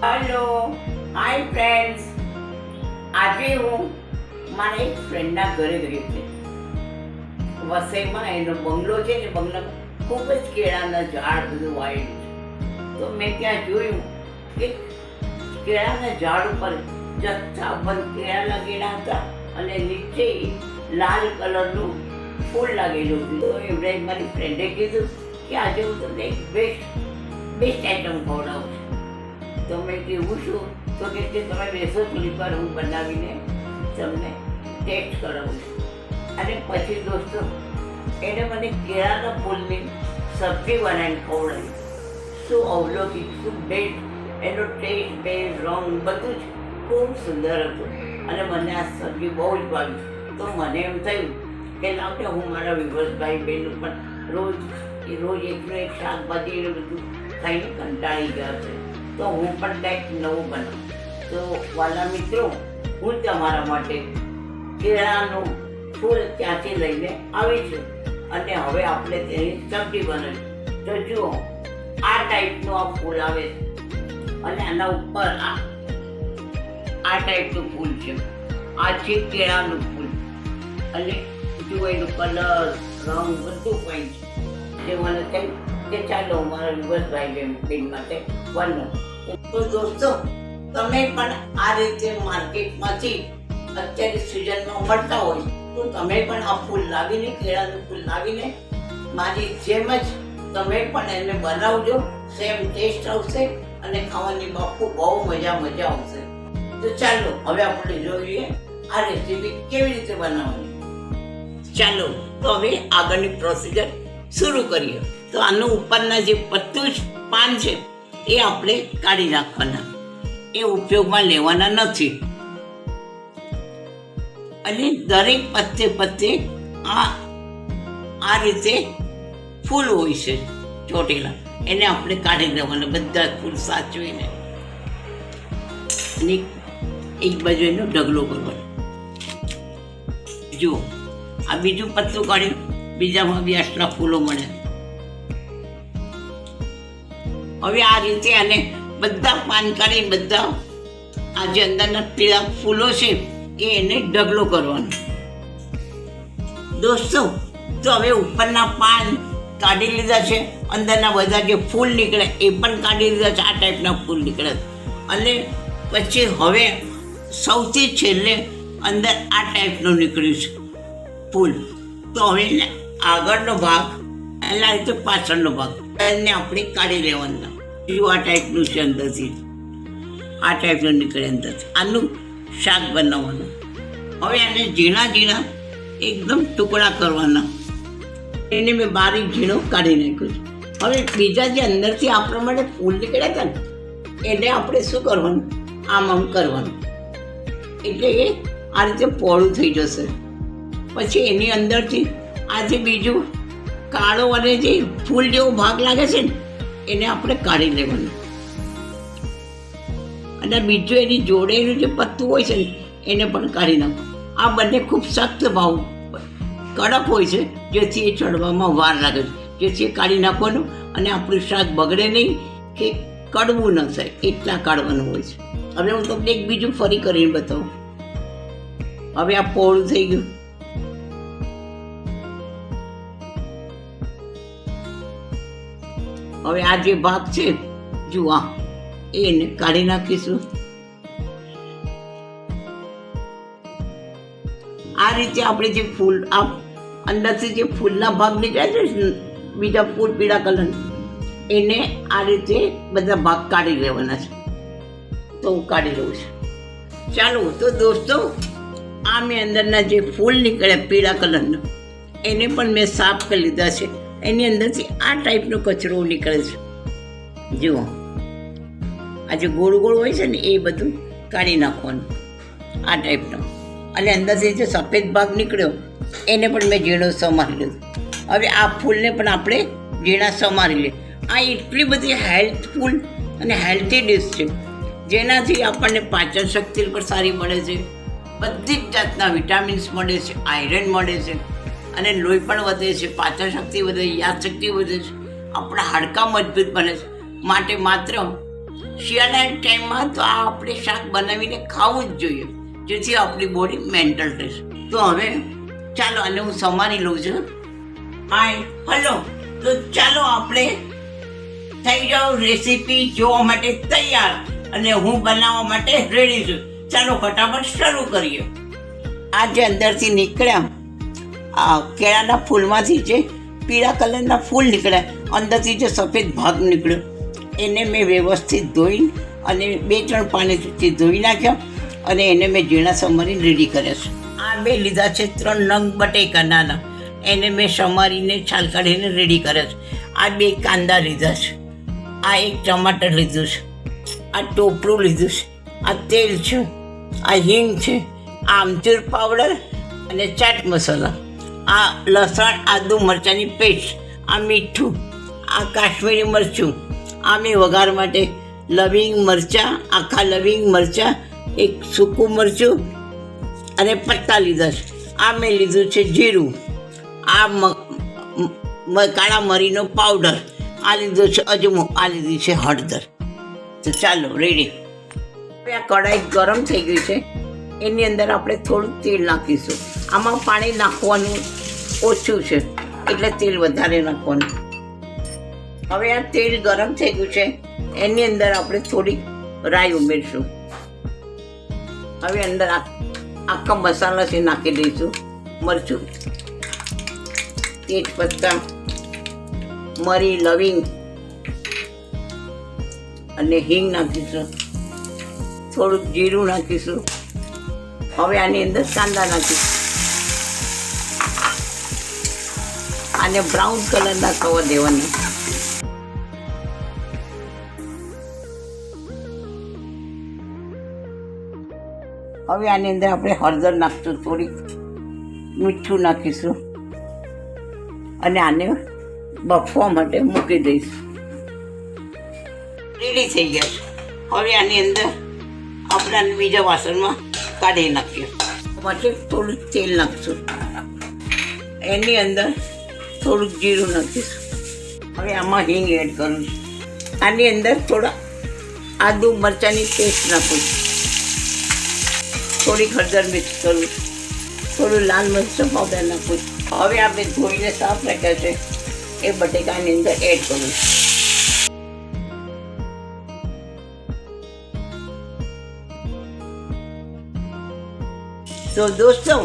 Hello, hi friends. આજે હું મારા એક ફ્રેન્ડના ઘરે ગઈ હતી. વસઈમાં એનો બંગલો છે ને, બંગલામાં ખૂબ જ કેળાના ઝાડ બધું વાવેલું છે. તો મેં ત્યાં જોયું કે કેળાના ઝાડ ઉપર જથ્થાબંધ કેળા લાગેલા હતા અને નીચે લાલ કલરનું ફૂલ લાગેલું હતું. તો એમણે મારી ફ્રેન્ડે કીધું કે આજે હું તમને એક બેસ્ટ આઈટમ ખવડાવું છું. તો મેં કહેવું છું તો કે તમે બેસો થોડી વાર, હું બનાવીને તમને ટેસ્ટ કરાવું છું. અને પછી દોસ્તો એને મને કેળાના ફૂલની સબ્જી બનાવીને ખવડાવી. શું અવલોકિક, શું બેસ્ટ! એનો ટેસ્ટ, બેસ્ટ, રંગ બધું જ ખૂબ સુંદર હતું અને મને આ સબ્જી બહુ જ ભાવી. તો મને એમ થયું કે લાવને હું મારા વિવસભાઈ બહેનું પણ રોજ એકનું એક શાકભાજી એને બધું ખાઈને કંટાળી ગયા છે, તો હું પણ કંઈક નવું બનાવું. તો વાલા મિત્રો, હું તમારા માટે કેળાનું ફૂલ ત્યાંથી લઈને આવી છું અને હવે આપણે તેની સબ્જી બનાવી. તો જુઓ, આ ટાઈપનું આ ફૂલ આવે છે અને આના ઉપર આ ટાઈપનું ફૂલ છે. આ છે કેળાનું ફૂલ અને જુઓ એનું કલર, રંગ બધું કંઈ છે. જે મને થયું કે ચાલો મારા વિવસભાઈ બેન માટે બનાવો. તો દોસ્તો, તમે પણ આ રીતે માર્કેટમાંથી અત્યારે સિઝનમાં મળતા હોય તો તમે પણ આ ફૂલ લાવીને, કેળાનું ફૂલ લાવીને મારી જેમ જ તમે પણ એને બનાવજો. સેમ ટેસ્ટ આવશે અને ખાવાની બાપુ બહુ મજા આવશે. તો ચાલો હવે આપણે જોઈએ આ રેસીપી કેવી રીતે બનાવવાની. ચાલો તો હવે આગળની પ્રોસિજર શરૂ કરીએ. તો આનું ઉપરના જે પત્તું જ પાન છે એ આપણે કાઢી નાખવાના, એ ઉપયોગમાં લેવાના નથી. અને દરેક પત્તે આ રીતે ફૂલ હોય છે ચોટેલા, એને આપણે કાઢી દેવાના બધા ફૂલ સાચવીને. અને એક બાજુ એનો ઢગલો કરવાનો. જુઓ, આ બીજું પત્તું કાઢ્યું, બીજામાં બી આટલા ફૂલો મળે. હવે આ રીતે આને બધા પાન કાઢી, બધા આ જે અંદરના પીળા ફૂલો છે એને ઢગલો કરવાનો. દોસ્તો, તો હવે ઉપરના પાન કાઢી લીધા છે, અંદરના બધા જે ફૂલ નીકળે એ પણ કાઢી લીધા છે. આ ટાઈપના ફૂલ નીકળે અને પછી હવે સૌથી છેલ્લે અંદર આ ટાઈપનું નીકળ્યું છે ફૂલ. તો હવે આગળનો ભાગ એટલે આ રીતે પાછળનો ભાગ એને આપણે કાઢી લેવાના. જો આ ટાઈપનું છે અંદરથી, આ ટાઈપનું નીકળે અંદરથી. આનું શાક બનાવવાનું. હવે આને ઝીણા એકદમ ટુકડા કરવાના. એને મેં બારીક ઝીણો કાઢી નાખ્યું છે. હવે બીજા જે અંદરથી આપણા માટે ફૂલ નીકળ્યા હતા ને એને આપણે શું કરવાનું, આમ કરવાનું, એટલે એ આ રીતે પોળું થઈ જશે. પછી એની અંદરથી આ જે બીજું કાળો અને જે ફૂલ જેવો ભાગ લાગે છે ને એને આપણે કાઢી લેવાનું. અને બીજું એની જોડે એનું જે પત્તું હોય છે ને એને પણ કાઢી નાખો. આ બંને ખૂબ સખ્ત ભાવ કડક હોય છે, જેથી એ ચડવામાં વાર લાગે છે. જેથી એ કાઢી નાખવાનું અને આપણું શાક બગડે નહીં કે કડવું ન થાય એટલા કાઢવાનું હોય છે. હવે હું તમને એક બીજું ફરી કરીને બતાવું. હવે આ પોળું થઈ ગયું. હવે આ જે ભાગ છે જુઓ, એને કાઢી નાખીશું. આ રીતે આપણે જે ફૂલ આ અંદરથી જે ફૂલના ભાગ નીકળે છે, બીજા ફૂલ પીળા કલર, એને આ રીતે બધા ભાગ કાઢી લેવાના છે. તો હું કાઢી લઉં છું. ચાલો તો દોસ્તો, આ મેં અંદરના જે ફૂલ નીકળ્યા પીળા કલરના એને પણ મેં સાફ કરી લીધા છે. એની અંદરથી આ ટાઈપનો કચરો નીકળે છે. જુઓ, આ જે ગોળ હોય છે ને એ બધું કાઢી નાખવાનું, આ ટાઈપનો. અને અંદરથી જે સફેદ ભાગ નીકળ્યો એને પણ મેં ઝીણો સમારી લીધો. હવે આ ફૂલને પણ આપણે ઝીણા સમારી લઈએ. આ એટલી બધી હેલ્થફુલ અને હેલ્ધી ડિશ છે જેનાથી આપણને પાચન શક્તિ પણ સારી મળે છે, બધી જ જાતના વિટામિન્સ મળે છે, આયરન મળે છે અને લોહી પણ વધે છે, પાચન શક્તિ વધે, યાદશક્તિ વધે છે, આપણા હાડકાં મજબૂત બને છે. માટે માત્ર શિયાળાના ટાઈમમાં તો આ આપણે શાક બનાવીને ખાવું જ જોઈએ, જેથી આપણી બોડી મેન્ટલ રહેશે. તો હવે ચાલો આને હું સમારી લઉં છું. હાય હલો, તો ચાલો આપણે થઈ જાઓ રેસીપી જોવા માટે તૈયાર અને હું બનાવવા માટે રેડી છું. ચાલો ફટાફટ શરૂ કરીએ. આ જે અંદરથી નીકળ્યા આ કેળાના ફૂલમાંથી જે પીળા કલરના ફૂલ નીકળ્યા, અંદરથી જે સફેદ ભાગ નીકળ્યો એને મેં વ્યવસ્થિત ધોઈ અને 2-3 પાણીથી ધોઈ નાખ્યા અને એને મેં ઝીણા સમારીને રેડી કર્યા છે. આ મેં લીધા છે 3 નંગ બટેકા નાના, એને મેં સમારીને છાલ કાઢીને રેડી કર્યા છે. આ 2 કાંદા લીધા છે, આ 1 ટમાટર લીધું છે, આ ટોપરું લીધું છે, આ તેલ છે, આ હિંગ છે, આ આમચૂર પાવડર અને ચાટ મસાલા, આ લસણ આદુ મરચાંની પેસ્ટ, આ મીઠું, આ કાશ્મીરી મરચું, આ મેં વઘાર માટે લવિંગ મરચાં, આખા લવિંગ મરચાં, 1 સૂકું મરચું અને પત્તા લીધા છે. આ મેં લીધું છે જીરું, આ કાળા મરીનો પાવડર, આ લીધો છે અજમો, આ લીધી છે હળદર. તો ચાલો રેડી. હવે આ કઢાઈ ગરમ થઈ ગઈ છે, એની અંદર આપણે થોડું તેલ નાખીશું. આમાં પાણી નાખવાનું ઓછું છે એટલે તેલ વધારે નાખવાનું. હવે આ તેલ ગરમ થઈ ગયું છે, એની અંદર આપણે થોડી રાઈ ઉમેરશું. હવે અંદર આખા મસાલા છે નાખી દઈશું. મરચું, તેજપત્તા, મરી, લવિંગ અને હિંગ નાખીશું. થોડુંક જીરું નાખીશું. હવે આની અંદર કાંદા નાખીશું. આને બ્રાઉન કલરના થવા દેવાના. હવે આની અંદર આપણે હળદર નાખીશું, થોડીક મીઠું નાખીશું અને આને બફવા માટે મૂકી દઈશું. રેડી થઈ ગયા છે. હવે આની અંદર આપણે બીજા વાસણમાં કાઢી નાખીએ. પછી થોડું તેલ નાખીશું, એની અંદર થોડુંક જીરું નાખીશું. હવે આમાં હિંગ એડ કરું છું. આની અંદર થોડા આદુ મરચાંની પેસ્ટ નાખું છું, થોડીક હળદર મિક્સ કરું છું, થોડું લાલ મરચાં પાવડર નાખું છું. હવે આપણે ધોઈને સાફ રાખ્યા છે એ બટેકાની અંદર એડ કરું છું. તો દોસ્તો,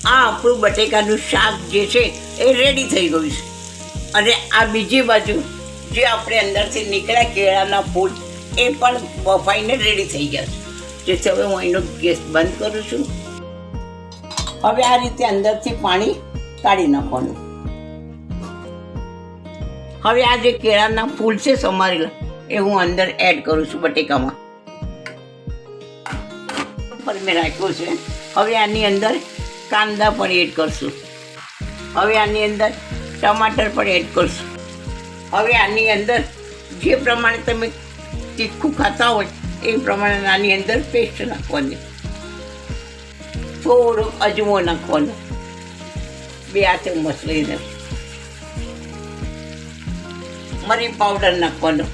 આ આપણું બટેકાનું શાક જે છે એ રેડી થઈ ગયું છે. અને આ બીજી બાજુ જે આપણે અંદરથી નીકળ્યા કેળાના ફૂલ એ પણ બફાઈને રેડી થઈ ગયા છે. જેથી હવે હું એનો ગેસ બંધ કરું છું. હવે આ રીતે અંદરથી પાણી કાઢી નાખવાનું. હવે આ જે કેળાના ફૂલ છે સમારેલા એ હું અંદર એડ કરું છું બટેકામાં. ઉપર મેં રાખ્યું છે. હવે આની અંદર કાંદા પણ એડ કરશું. હવે આની અંદર ટમાટર પણ એડ કરશું. હવે આની અંદર જે પ્રમાણે તમે તીખું ખાતા હોય એ પ્રમાણે આની અંદર પેસ્ટ નાખવાની. થોડો અજમો નાખવાનો, 2 ચમચ લઈને. મરી પાવડર નાખવાનો,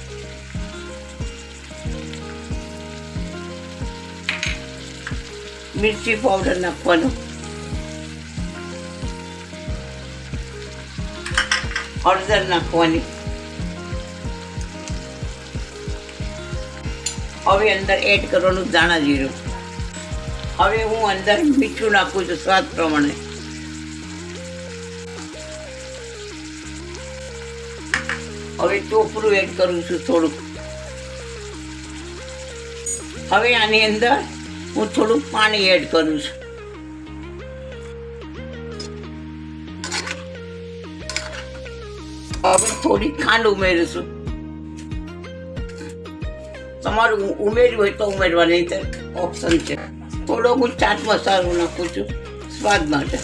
મિરચી પાવડર નાખવાનો, હળદર નાખવાની. હવે અંદર એડ કરવાનું ધાણા જીરું. હવે હું અંદર મીઠું નાખું છું સ્વાદ પ્રમાણે. હવે ટોપરું એડ કરું છું થોડુંક. હવે આની અંદર હું થોડું પાણી એડ કરું છું. હવે થોડી ખાંડ ઉમેરીશું. તમારું ઉમેર્યું હોય તો ઉમેરવા, નહીં તો ઓપ્શન છે. થોડો હું ચાટ મસાલો નાખું છું સ્વાદ માટે.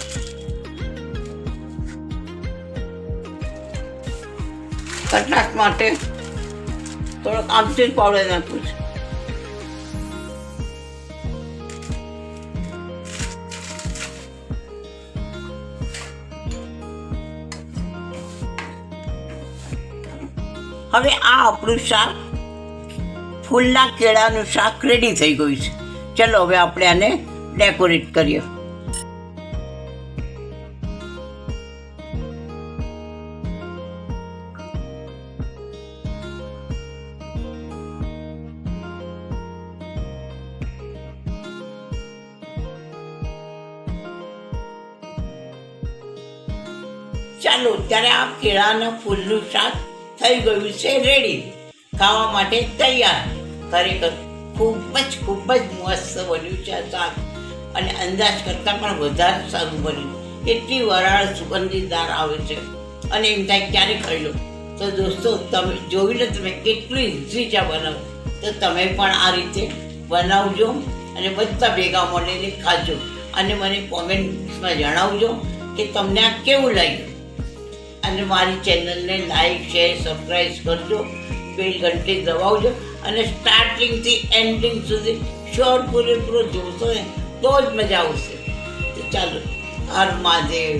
કટલાસ માટે થોડોક આમચૂર પાવડર નાખું છું. હવે આ આપણું શાક ફૂલના કેળાનું શાક રેડી થઈ ગયું છે. ચલો હવે આપણે આને ડેકોરેટ કરીએ. ચાલો ત્યારે આ કેળાના ફૂલનું શાક થઈ ગયું છે રેડી, ખાવા માટે તૈયાર. ખરેખર ખૂબ જ મસ્ત બન્યું છે આ શાક, અને અંદાજ કરતાં પણ વધારે સારું બન્યું. એટલી વરાળ સુગંધીદાર આવે છે અને એમ થાય ક્યારે ખાઈ લો. તો દોસ્તો તમે જોઈ લો તમે કેટલું ઇઝી છે બનાવો. તો તમે પણ આ રીતે બનાવજો અને બધા ભેગા મળીને ખાજો, અને મને કોમેન્ટ્સમાં જણાવજો કે તમને આ કેવું લાગ્યું. અને મારી ચેનલને લાઈક શેર સબસ્ક્રાઈબ કરજો, બેલ ઘંટી દબાવજો, અને સ્ટાર્ટિંગથી એન્ડિંગ સુધી શોર્ટ પૂરેપૂરો જોશો ને તો જ મજા આવશે. તો ચાલો, હર મહાદેવ.